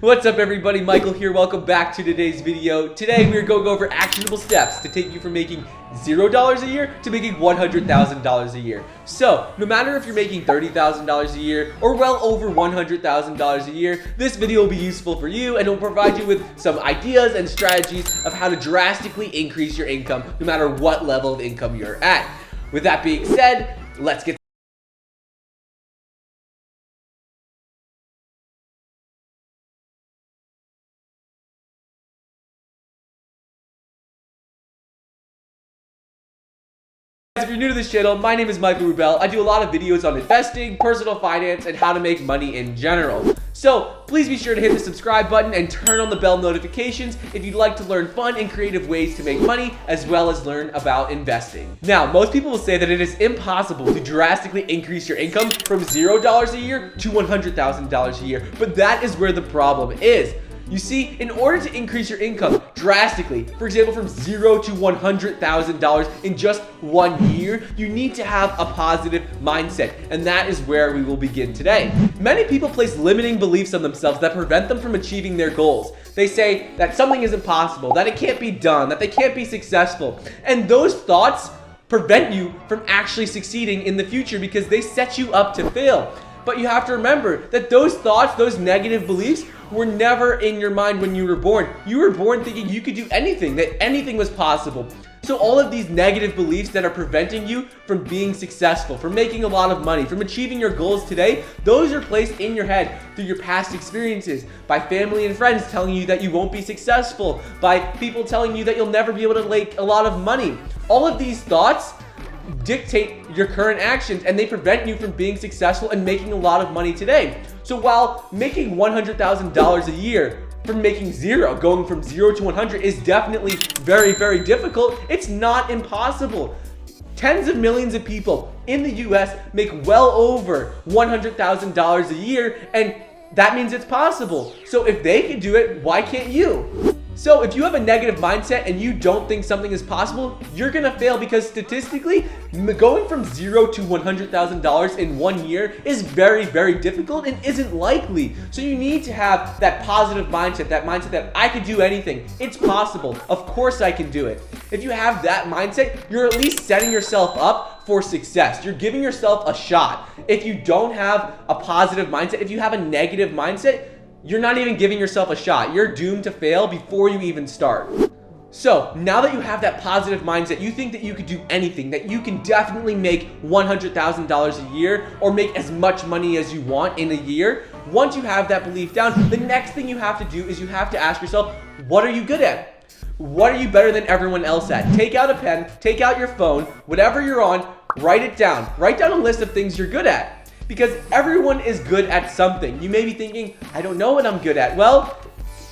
What's up everybody, Michael here. Welcome back to today's video. Today we're going over actionable steps to take you from making $0 a year to making $100,000 a year. So no matter if you're making $30,000 a year or well over $100,000 a year, this video will be useful for you and it will provide you with some ideas and strategies of how to drastically increase your income no matter what level of income you're at. With that being said, let's get If you're new to this channel, my name is Michael Rubel. I do a lot of videos on investing, personal finance, and how to make money in general. So please be sure to hit the subscribe button and turn on the bell notifications if you'd like to learn fun and creative ways to make money as well as learn about investing. Now, most people will say that it is impossible to drastically increase your income from $0 a year to $100,000 a year, but that is where the problem is. You see, in order to increase your income drastically, for example, from $0 to $100,000 in just 1 year, you need to have a positive mindset, and that is where we will begin today. Many people place limiting beliefs on themselves that prevent them from achieving their goals. They say that something is impossible, that it can't be done, that they can't be successful, and those thoughts prevent you from actually succeeding in the future because they set you up to fail. But you have to remember that those thoughts, those negative beliefs, were never in your mind when you were born. You were born thinking you could do anything, that anything was possible. So all of these negative beliefs that are preventing you from being successful, from making a lot of money, from achieving your goals today, those are placed in your head through your past experiences, by family and friends telling you that you won't be successful, by people telling you that you'll never be able to make a lot of money. All of these thoughts dictate your current actions and they prevent you from being successful and making a lot of money today. So while making $100,000 a year from making zero, going from 0 to 100 is definitely very, very difficult, it's not impossible. Tens of millions of people in the US make well over $100,000 a year, and that means it's possible. So if they can do it, why can't you? So if you have a negative mindset and you don't think something is possible, you're gonna fail because statistically, going from 0 to $100,000 in 1 year is very, very difficult and isn't likely. So you need to have that positive mindset, that I could do anything. It's possible. Of course I can do it. If you have that mindset, you're at least setting yourself up for success. You're giving yourself a shot. If you don't have a positive mindset, if you have a negative mindset, you're not even giving yourself a shot. You're doomed to fail before you even start. So now that you have that positive mindset, you think that you could do anything, that you can definitely make $100,000 a year or make as much money as you want in a year. Once you have that belief down, the next thing you have to do is you have to ask yourself, what are you good at? What are you better than everyone else at? Take out a pen, take out your phone, whatever you're on, write it down. Write down a list of things you're good at. Because everyone is good at something. You may be thinking, I don't know what I'm good at. Well,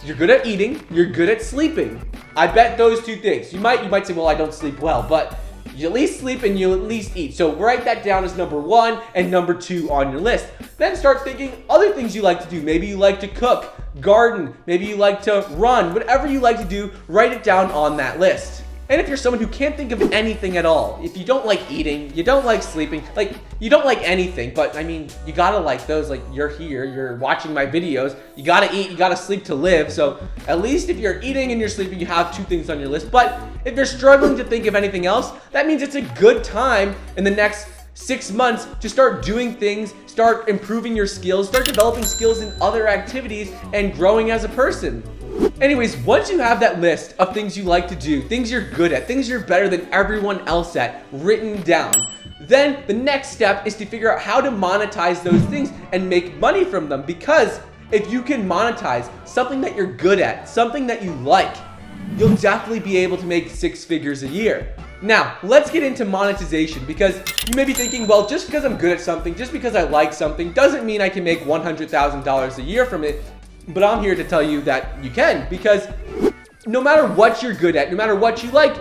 you're good at eating, you're good at sleeping. I bet those two things. You might say, well, I don't sleep well, but you at least sleep and you at least eat. So write that down as number 1 and number 2 on your list. Then start thinking other things you like to do. Maybe you like to cook, garden, maybe you like to run. Whatever you like to do, write it down on that list. And if you're someone who can't think of anything at all, if you don't like eating, you don't like sleeping, like you don't like anything, but I mean, you gotta like those, like you're here, you're watching my videos, you gotta eat, you gotta sleep to live. So at least if you're eating and you're sleeping, you have 2 things on your list. But if you're struggling to think of anything else, that means it's a good time in the next 6 months to start doing things, start improving your skills, start developing skills in other activities and growing as a person. Anyways, once you have that list of things you like to do, things you're good at, things you're better than everyone else at, written down, then the next step is to figure out how to monetize those things and make money from them. Because if you can monetize something that you're good at, something that you like, you'll definitely be able to make 6 figures a year. Now, let's get into monetization, because you may be thinking, well, just because I'm good at something, just because I like something, doesn't mean I can make $100,000 a year from it. But I'm here to tell you that you can, because no matter what you're good at, no matter what you like,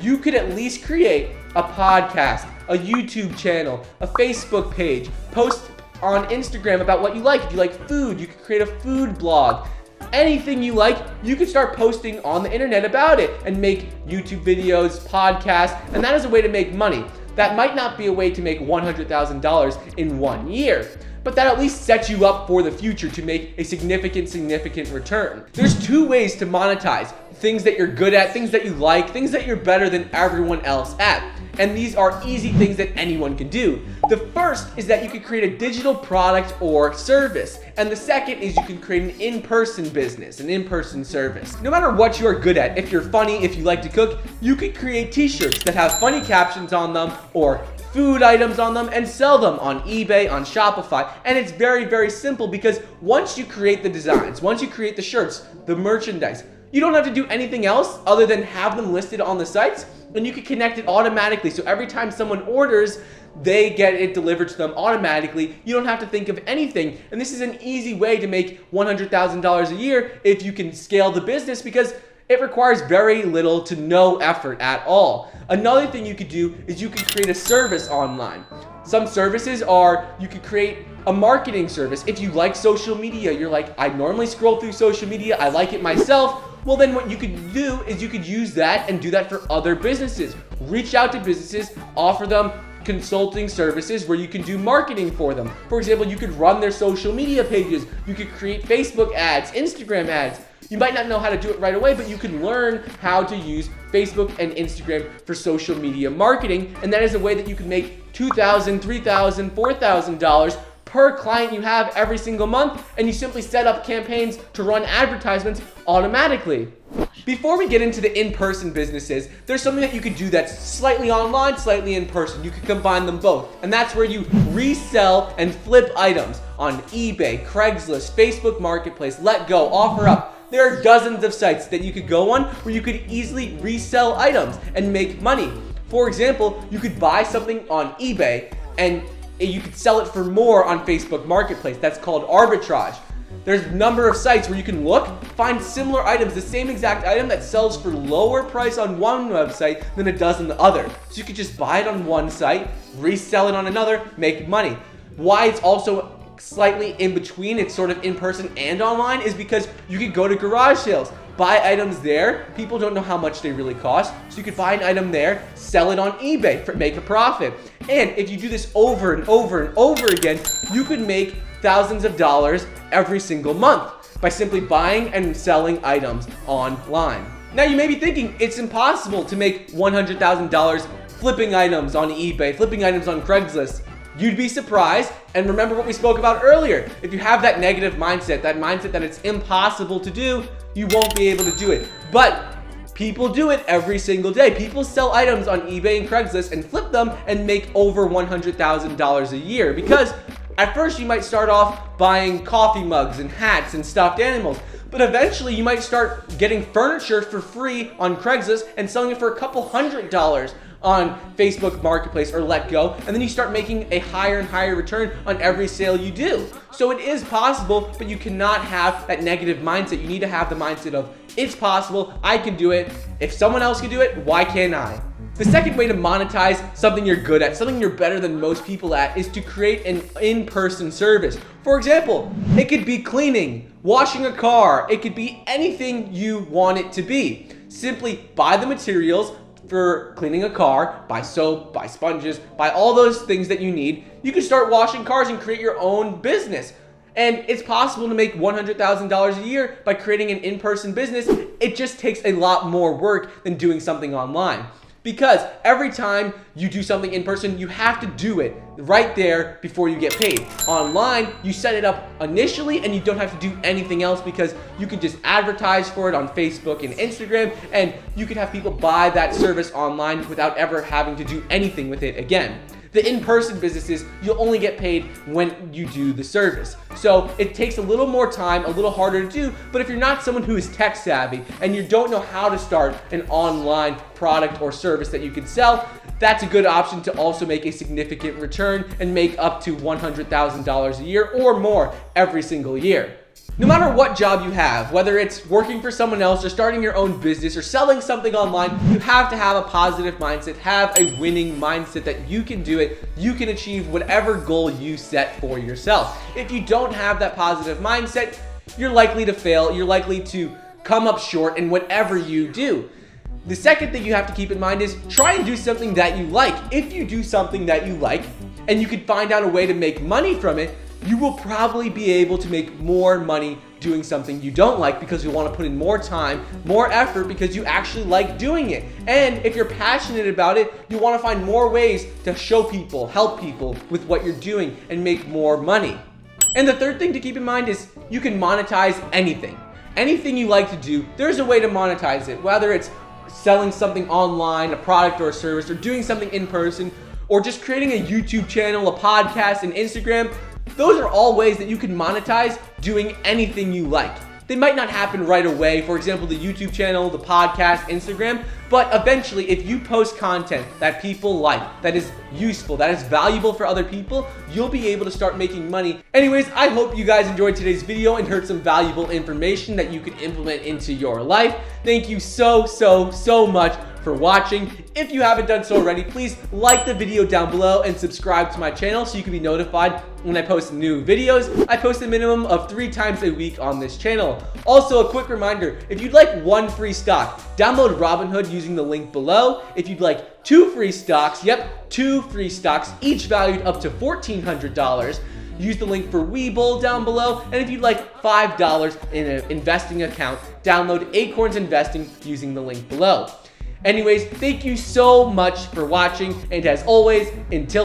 you could at least create a podcast, a YouTube channel, a Facebook page, post on Instagram about what you like. If you like food, you could create a food blog. Anything you like, you could start posting on the internet about it and make YouTube videos, podcasts, and that is a way to make money. That might not be a way to make $100,000 in 1 year, but that at least sets you up for the future to make a significant return. There's two ways to monetize: things that you're good at, things that you like, things that you're better than everyone else at. And these are easy things that anyone can do. The first is that you can create a digital product or service. And the second is you can create an in-person business, an in-person service. No matter what you are good at, if you're funny, if you like to cook, you could create t-shirts that have funny captions on them or food items on them and sell them on eBay, on Shopify. And it's very simple, because once you create the designs, once you create the shirts, the merchandise, you don't have to do anything else other than have them listed on the sites, and you can connect it automatically. So every time someone orders, they get it delivered to them automatically. You don't have to think of anything. And this is an easy way to make $100,000 a year if you can scale the business, because it requires very little to no effort at all. Another thing you could do is you could create a service online. Some services are, you could create a marketing service. If you like social media, you're like, I normally scroll through social media, I like it myself. Well, then what you could do is you could use that and do that for other businesses. Reach out to businesses, offer them consulting services where you can do marketing for them. For example, you could run their social media pages. You could create Facebook ads, Instagram ads. You might not know how to do it right away, but you can learn how to use Facebook and Instagram for social media marketing. And that is a way that you can make $2,000, $3,000, $4,000 per client you have every single month, and you simply set up campaigns to run advertisements automatically. Before we get into the in-person businesses, there's something that you could do that's slightly online, slightly in person. You could combine them both, and that's where you resell and flip items on eBay, Craigslist, Facebook Marketplace, Let Go, OfferUp. There are dozens of sites that you could go on where you could easily resell items and make money. For example, you could buy something on eBay and you could sell it for more on Facebook Marketplace. That's called arbitrage. There's a number of sites where you can look, find similar items, the same exact item that sells for lower price on one website than it does on the other. So you could just buy it on one site, resell it on another, make money. Why it's also slightly in between, it's sort of in person and online, is because you could go to garage sales, buy items there. People don't know how much they really cost, so you could buy an item there, sell it on eBay, make a profit. And if you do this over and over again, you could make thousands of dollars every single month by simply buying and selling items online. Now you may be thinking it's impossible to make $100,000 flipping items on eBay, flipping items on Craigslist. You'd be surprised, and remember what we spoke about earlier. If you have that negative mindset, that mindset that it's impossible to do, you won't be able to do it. But people do it every single day. People sell items on eBay and Craigslist and flip them and make over $100,000 a year, because at first you might start off buying coffee mugs and hats and stuffed animals, but eventually you might start getting furniture for free on Craigslist and selling it for a couple $100 on Facebook Marketplace or Let Go, and then you start making a higher and higher return on every sale you do. So it is possible, but you cannot have that negative mindset. You need to have the mindset of, it's possible, I can do it. If someone else can do it, why can't I? The second way to monetize something you're good at, something you're better than most people at, is to create an in-person service. For example, it could be cleaning, washing a car, it could be anything you want it to be. Simply buy the materials for cleaning a car, buy soap, buy sponges, buy all those things that you need. You can start washing cars and create your own business. And it's possible to make $100,000 a year by creating an in-person business. It just takes a lot more work than doing something online. Because every time you do something in person, you have to do it right there before you get paid. Online, you set it up initially and you don't have to do anything else, because you can just advertise for it on Facebook and Instagram, and you could have people buy that service online without ever having to do anything with it again. The in-person businesses, you'll only get paid when you do the service. So it takes a little more time, a little harder to do, but if you're not someone who is tech savvy and you don't know how to start an online product or service that you can sell, that's a good option to also make a significant return and make up to $100,000 a year or more every single year. No matter what job you have, whether it's working for someone else or starting your own business or selling something online, you have to have a positive mindset, have a winning mindset that you can do it, you can achieve whatever goal you set for yourself. If you don't have that positive mindset, you're likely to fail, you're likely to come up short in whatever you do. The second thing you have to keep in mind is try and do something that you like. If you do something that you like and you can find out a way to make money from it, you will probably be able to make more money doing something you don't like because you want to put in more time, more effort because you actually like doing it. And if you're passionate about it, you want to find more ways to show people, help people with what you're doing and make more money. And the third thing to keep in mind is you can monetize anything. Anything you like to do, there's a way to monetize it, whether it's selling something online, a product or a service, or doing something in person, or just creating a YouTube channel, a podcast, an Instagram. Those are all ways that you can monetize doing anything you like. They might not happen right away, for example, the YouTube channel, the podcast, Instagram, but eventually if you post content that people like, that is useful, that is valuable for other people, you'll be able to start making money. Anyways, I hope you guys enjoyed today's video and heard some valuable information that you could implement into your life. Thank you so much for watching. If you haven't done so already, please like the video down below and subscribe to my channel so you can be notified when I post new videos. I post a minimum of 3 times a week on this channel. Also, a quick reminder, if you'd like 1 free stock, download Robinhood using the link below. If you'd like 2 free stocks, 2 free stocks, each valued up to $1,400, use the link for Webull down below. And if you'd like $5 in an investing account, download Acorns Investing using the link below. Anyways, thank you so much for watching, and as always, until